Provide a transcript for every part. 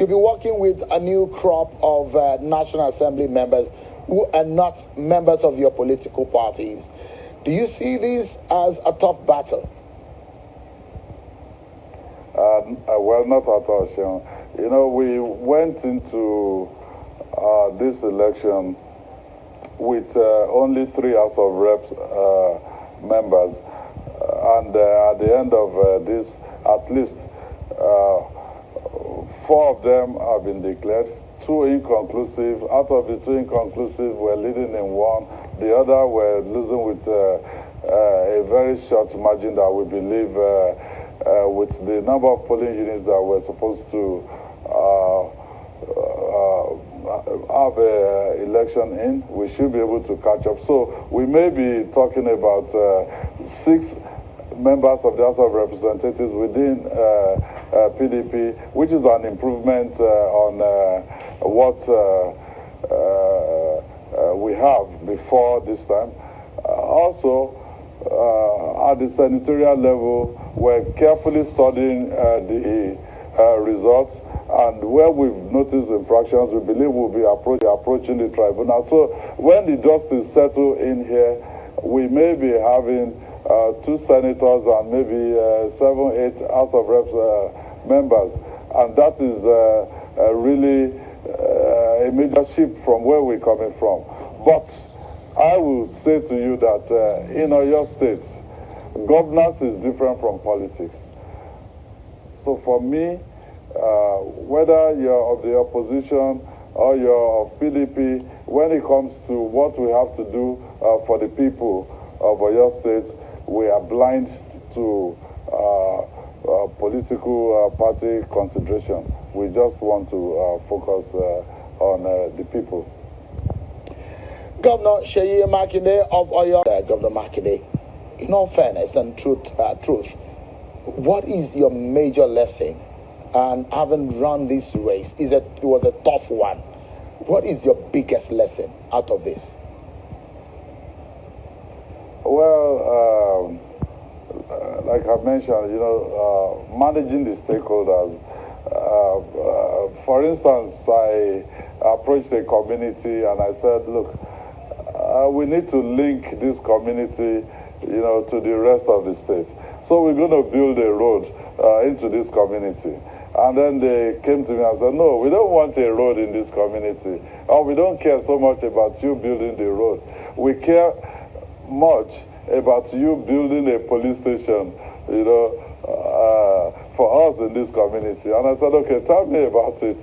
you'll be working with a new crop of National Assembly members who are not members of your political parties. Do you see this as a tough battle? Well, not at all, Sean. You know, we went into this election with only 3 House of Reps members, and at the end of this, at least 4 of them have been declared, 2 inconclusive. Out of the 2 inconclusive, we're leading in 1. The other we're losing with a very short margin that we believe with the number of polling units that we're supposed to have an election in, we should be able to catch up. So we may be talking about 6 members of the House of Representatives within PDP, which is an improvement on what we have before this time. Also, at the senatorial level, we're carefully studying the results, and where we've noticed infractions, we believe we'll be approaching the tribunal. So when the dust is settled in here, we may be having 2 senators and maybe 7, 8 House of Reps members, and that is really a major shift from where we're coming from. But I will say to you that in Oyo State, governance is different from politics. So for me, whether you're of the opposition or you're of PDP, when it comes to what we have to do for the people of Oyo State, we are blind to political party consideration. We just want to focus on the people. Governor Seyi Makinde of Oyo, Governor Makinde, in all fairness and truth, what is your major lesson? And having run this race, it was a tough one. What is your biggest lesson out of this? Well, like I mentioned, you know, managing the stakeholders. For instance, I approached a community and I said, look, we need to link this community, you know, to the rest of the state. So we're going to build a road into this community. And then they came to me and said, no, we don't want a road in this community. Or we don't care so much about you building the road. We care much about you building a police station, you know, for us in this community. And I said, okay, tell me about it.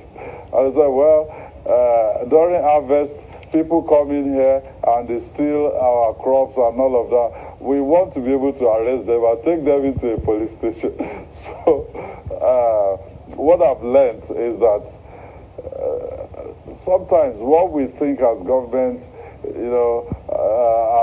And I said, well, during harvest, people come in here and they steal our crops and all of that. We want to be able to arrest them and take them into a police station. So what I've learned is that sometimes what we think as government, you know,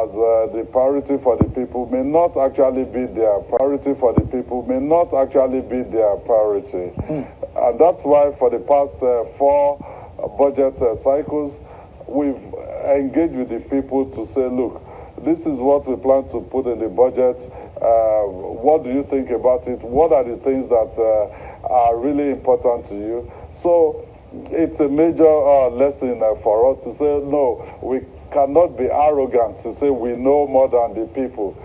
as the priority for the people may not actually be their priority for the people, may not actually be their priority. And that's why for the past 4 budget cycles, we've engaged with the people to say, look, this is what we plan to put in the budget. What do you think about it? What are the things that are really important to you? So it's a major lesson for us to say, no, we cannot be arrogant to say we know more than the people.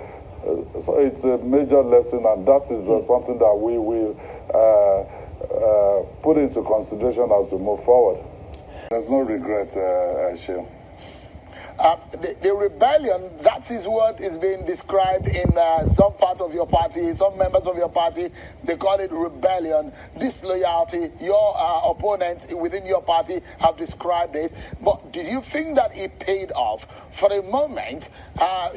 So it's a major lesson, and that is something that we will put into consideration as we move forward. There's no regret, Ashil. The rebellion, that is what is being described in some part of your party, some members of your party, they call it rebellion, disloyalty. Your opponent within your party have described it. But did you think that it paid off? For the moment, a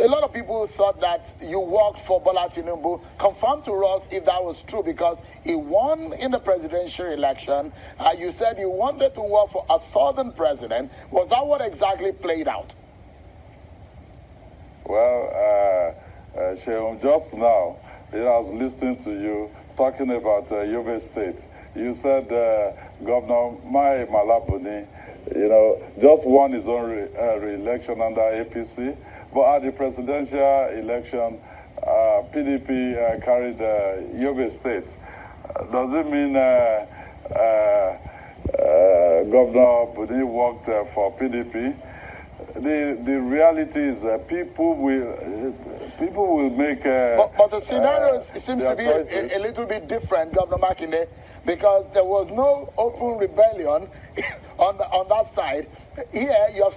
lot of people thought that you worked for Bola Tinubu. Confirm to us if that was true, because he won in the presidential election. You said you wanted to work for a southern president. Was that what exactly played out? Well, Sheon, just now, I was listening to you talking about Yobe State. You said Governor Mai Malabuni, you know, just won his own re-election under APC, but at the presidential election, PDP carried Yobe State. Does it mean Governor Buni worked for PDP. The reality is people will make. But the scenario seems to be a little bit different, Governor Makinde, because there was no open rebellion on that side. Here you have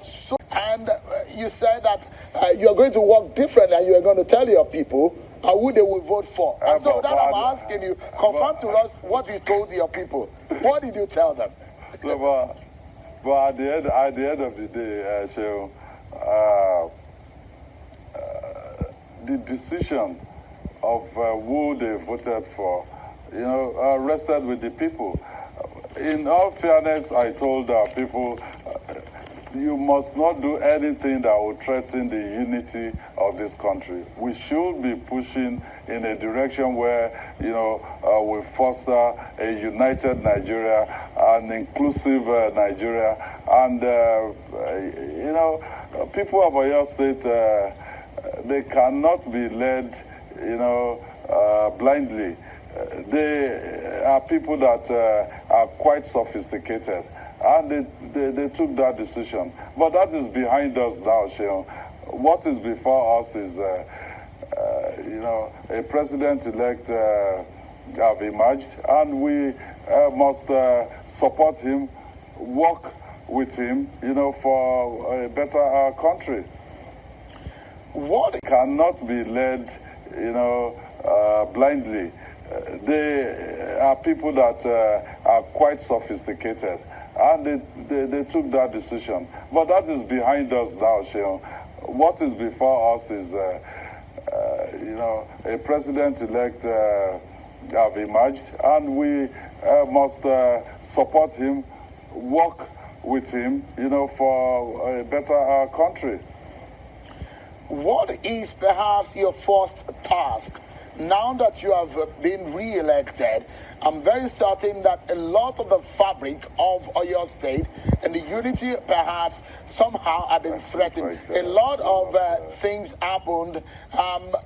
and you said that you are going to work differently, and you are going to tell your people who they will vote for. And so that I'm asking you, confirm to us what you told your people. What did you tell them? But at the end of the day, the decision of who they voted for, rested with the people. In all fairness, I told people, you must not do anything that will threaten the unity of this country. We should be pushing in a direction where, we foster a united Nigeria, an inclusive Nigeria, and, people of Oyo State, they cannot be led, blindly. They are people that are quite sophisticated. And they took that decision. But that is behind us now, Sheon. What is before us is, a president-elect have emerged, and we must support him, work with him, for a better country. What cannot be led, blindly. They are people that are quite sophisticated. And they took that decision. But that is behind us now, Sheon. What is before us is, a president-elect have emerged, and we must support him, work with him, for a better country. What is perhaps your first task? Now that you have been re-elected, I'm very certain that a lot of the fabric of Oyo State and the unity perhaps somehow have been threatened. A lot of things happened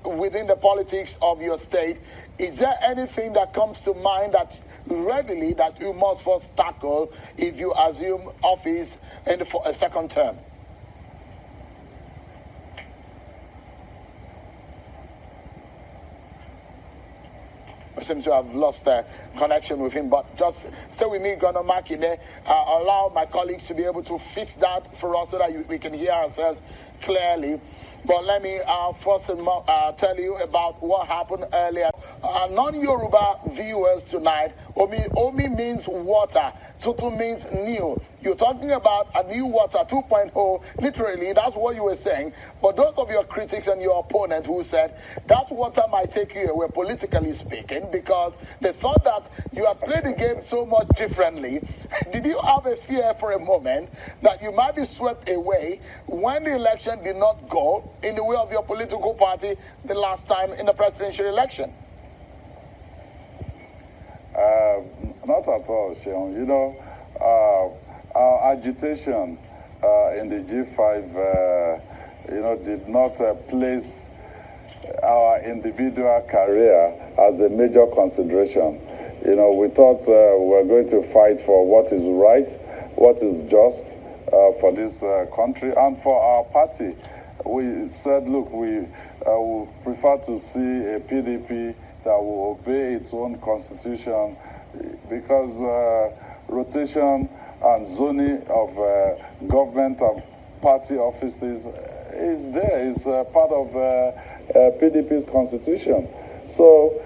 within the politics of your state. Is there anything that comes to mind that readily that you must first tackle if you assume office for a second term? Seems to have lost connection with him, but just stay with me, Governor Makinde. Allow my colleagues to be able to fix that for us so that we can hear ourselves clearly. But let me first tell you about what happened earlier. Non-Yoruba viewers tonight, Omi means water, Tutu means new. You're talking about a new water 2.0, literally, that's what you were saying. But those of your critics and your opponent who said that water might take you away, politically speaking, because they thought that you had played the game so much differently. Did you have a fear for a moment that you might be swept away when the election did not go in the way of your political party the last time in the presidential election? Not at all, Sheon. Our agitation in the G5, did not place our individual career as a major consideration. We thought we were going to fight for what is right, what is just for this country and for our party. We said, look, we would prefer to see a PDP that will obey its own constitution, because rotation and zoning of government and party offices is part of PDP's constitution. So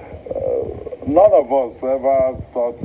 none of us ever thought